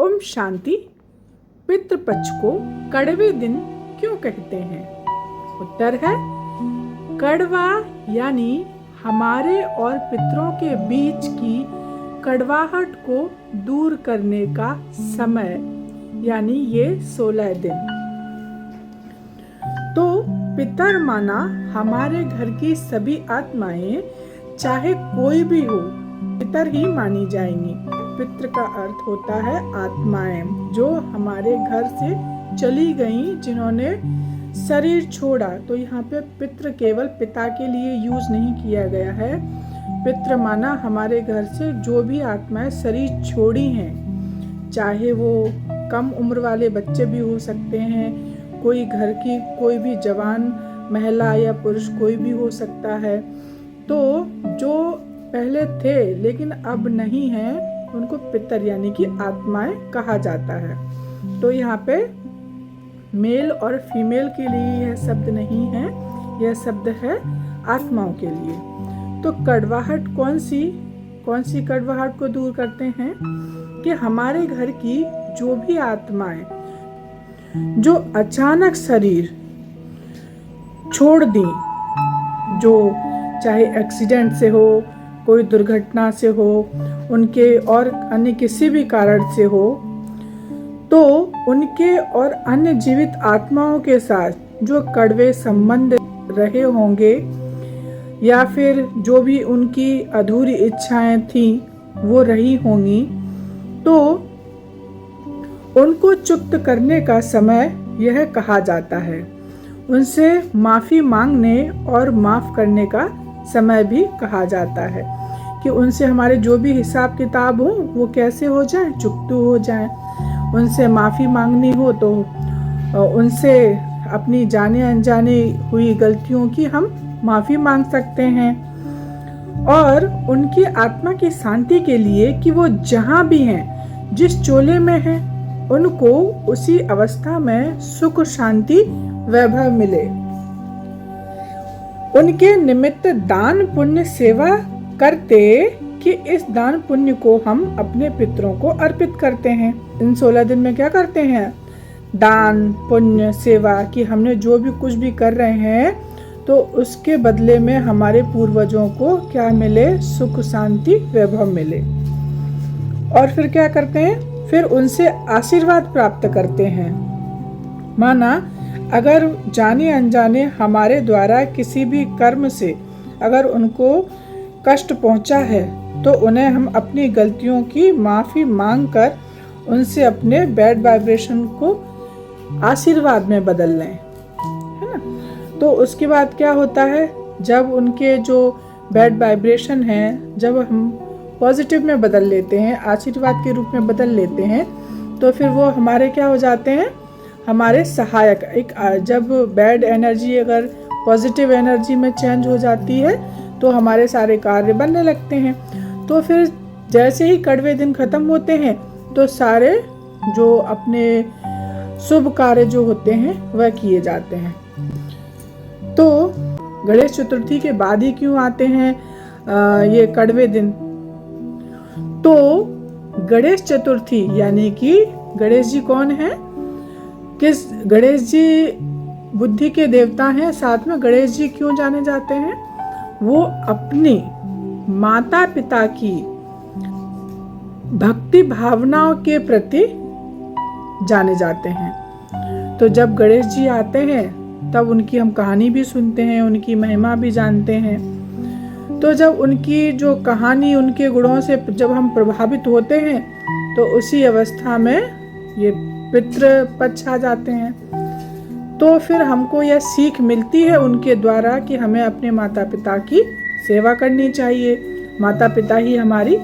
ओम शांति। पितृपक्ष को कड़वे दिन क्यों कहते हैं? उत्तर है, कड़वा यानी हमारे और पितरों के बीच की कड़वाहट को दूर करने का समय, यानी ये 16 दिन। तो पितर माना हमारे घर की सभी आत्माएं, चाहे कोई भी हो, पितर ही मानी जाएंगी। पितृ का अर्थ होता है आत्माएं जो हमारे घर से चली गईं, जिन्होंने शरीर छोड़ा। तो यहाँ पे पितृ केवल पिता के लिए यूज नहीं किया गया है। पितृ माना हमारे घर से जो भी आत्माएं शरीर छोड़ी हैं, चाहे वो कम उम्र वाले बच्चे भी हो सकते हैं, कोई घर की कोई भी जवान महिला या पुरुष कोई भी हो सकता है। तो जो पहले थे लेकिन अब नहीं है, उनको पितर यानी कि आत्माएं कहा जाता है। तो यहाँ पे मेल और फीमेल के लिए यह शब्द नहीं है, यह शब्द है आत्माओं के लिए। तो कड़वाहट कौन सी कड़वाहट को दूर करते हैं कि हमारे घर की जो भी आत्माएं जो अचानक शरीर छोड़ दी, जो चाहे एक्सीडेंट से हो, कोई दुर्घटना से हो, उनके और अन्य किसी भी कारण से हो, तो उनके और अन्य जीवित आत्माओं के साथ जो कड़वे संबंध रहे होंगे या फिर जो भी उनकी अधूरी इच्छाएं थी वो रही होंगी, तो उनको चुक्त करने का समय यह कहा जाता है। उनसे माफ़ी मांगने और माफ़ करने का समय भी कहा जाता है कि उनसे हमारे जो भी हिसाब किताब हो वो कैसे हो जाए, चुकता हो जाए। उनसे माफ़ी मांगनी हो तो उनसे अपनी जाने अनजाने हुई गलतियों की हम माफ़ी मांग सकते हैं, और उनकी आत्मा की शांति के लिए कि वो जहाँ भी हैं, जिस चोले में हैं, उनको उसी अवस्था में सुख शांति वैभव मिले। उनके निमित्त दान पुण्य सेवा करते कि इस दान पुण्य को हम अपने पितरों को अर्पित करते हैं। इन 16 दिन में क्या करते हैं? दान पुण्य सेवा, कि हमने जो भी कुछ भी कर रहे हैं तो उसके बदले में हमारे पूर्वजों को क्या मिले? सुख शांति वैभव मिले। और फिर क्या करते हैं? फिर उनसे आशीर्वाद प्राप्त करते हैं। माना अगर जाने अनजाने हमारे द्वारा किसी भी कर्म से अगर उनको कष्ट पहुंचा है, तो उन्हें हम अपनी गलतियों की माफ़ी मांगकर उनसे अपने बैड वाइब्रेशन को आशीर्वाद में बदल लें, है ना। तो उसके बाद क्या होता है, जब उनके जो बैड वाइब्रेशन हैं, जब हम पॉजिटिव में बदल लेते हैं, आशीर्वाद के रूप में बदल लेते हैं, तो फिर वो हमारे क्या हो जाते हैं? हमारे सहायक। एक जब बैड एनर्जी अगर पॉजिटिव एनर्जी में चेंज हो जाती है तो हमारे सारे कार्य बनने लगते हैं। तो फिर जैसे ही कड़वे दिन खत्म होते हैं तो सारे जो अपने शुभ कार्य जो होते हैं वह किए जाते हैं। तो गणेश चतुर्थी के बाद ही क्यों आते हैं ये कड़वे दिन? तो गणेश चतुर्थी यानी कि गणेश जी कौन है? किस गणेश जी बुद्धि के देवता हैं। साथ में गणेश जी क्यों जाने जाते हैं? वो अपनी माता पिता की भक्ति भावनाओं के प्रति जाने जाते हैं। तो जब गणेश जी आते हैं तब उनकी हम कहानी भी सुनते हैं, उनकी महिमा भी जानते हैं। तो जब उनकी जो कहानी, उनके गुणों से जब हम प्रभावित होते हैं, तो उसी अवस्था में ये पितृ पक्ष आ जाते हैं। तो फिर हमको यह सीख मिलती है उनके द्वारा कि हमें अपने माता पिता की सेवा करनी चाहिए। माता पिता ही हमारी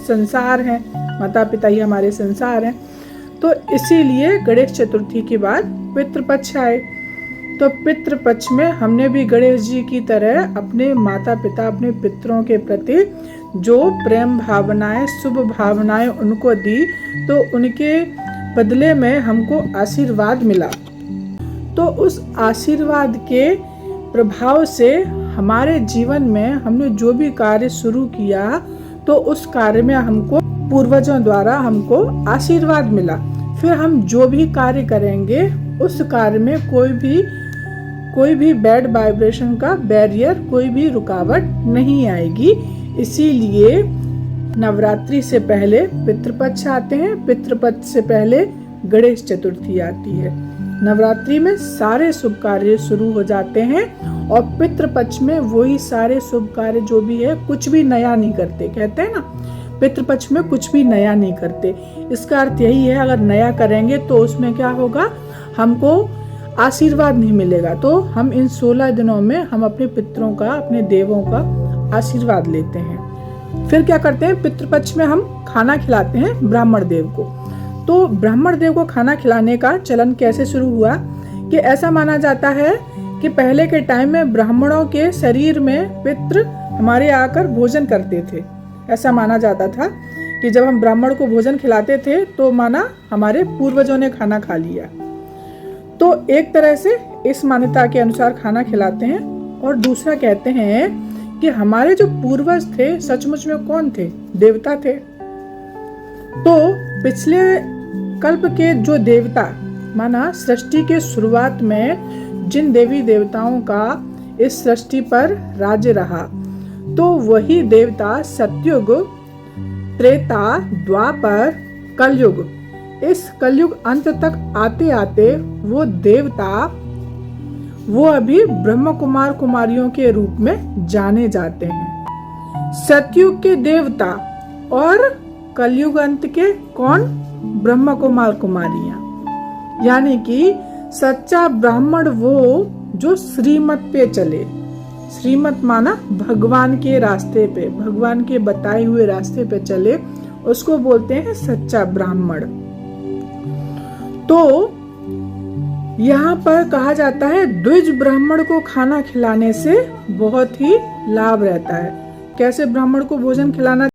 संसार हैं, माता पिता ही हमारे संसार हैं। तो इसीलिए गणेश चतुर्थी के बाद पितृपक्ष आए। तो पितृपक्ष में हमने भी गणेश जी की तरह अपने माता पिता, अपने पितरों के प्रति जो प्रेम भावनाएं, शुभ भावनाएं उनको दी, तो उनके बदले में हमको आशीर्वाद मिला। तो उस आशीर्वाद के प्रभाव से हमारे जीवन में हमने जो भी कार्य शुरू किया, तो उस कार्य में हमको पूर्वजों द्वारा हमको आशीर्वाद मिला। फिर हम जो भी कार्य करेंगे उस कार्य में कोई भी बैड वाइब्रेशन का बैरियर, कोई भी रुकावट नहीं आएगी। इसीलिए नवरात्रि से पहले पितृपक्ष आते हैं, पितृपक्ष से पहले गणेश चतुर्थी आती है। नवरात्रि में सारे शुभ कार्य शुरू हो जाते हैं और पितृपक्ष में वही सारे शुभ कार्य जो भी है कुछ भी नया नहीं करते। कहते हैं ना, पितृपक्ष में कुछ भी नया नहीं करते। इसका अर्थ यही है, अगर नया करेंगे तो उसमें क्या होगा, हमको आशीर्वाद नहीं मिलेगा। तो हम इन 16 दिनों में हम अपने पितरों का, अपने देवों का आशीर्वाद लेते हैं। फिर क्या करते हैं, पितृपक्ष में हम खाना खिलाते हैं ब्राह्मण देव को। तो ब्राह्मण देव को खाना खिलाने का चलन कैसे शुरू हुआ कि ऐसा माना जाता है कि पहले के टाइम में ब्राह्मणों के शरीर में पितृ हमारे आकर भोजन करते थे। ऐसा माना जाता था कि जब हम ब्राह्मण को भोजन खिलाते थे तो माना हमारे पूर्वजों ने खाना खा लिया। तो एक तरह से इस मान्यता के अनुसार खाना खिलाते हैं। और दूसरा कहते हैं कि हमारे जो पूर्वज थे सचमुच में कौन थे, देवता थे। तो पिछले कल्प के जो देवता, माना सृष्टि के शुरुआत में जिन देवी देवताओं का इस सृष्टि पर राज्य रहा, तो वही देवता सतयुग, त्रेता, द्वापर, कलयुग, इस कलयुग अंत तक आते आते वो देवता वो अभी ब्रह्म कुमार कुमारियों के रूप में जाने जाते हैं। सतयुग के देवता और कलयुग अंत के कौन, ब्रह्म कुमार कुमारियां। यानी कि सच्चा ब्राह्मण वो जो श्रीमत पे चले। श्रीमत माना भगवान के रास्ते पे, भगवान के बताए हुए रास्ते पे चले, उसको बोलते हैं सच्चा ब्राह्मण। तो यहाँ पर कहा जाता है द्विज ब्राह्मण को खाना खिलाने से बहुत ही लाभ रहता है। कैसे ब्राह्मण को भोजन खिलाना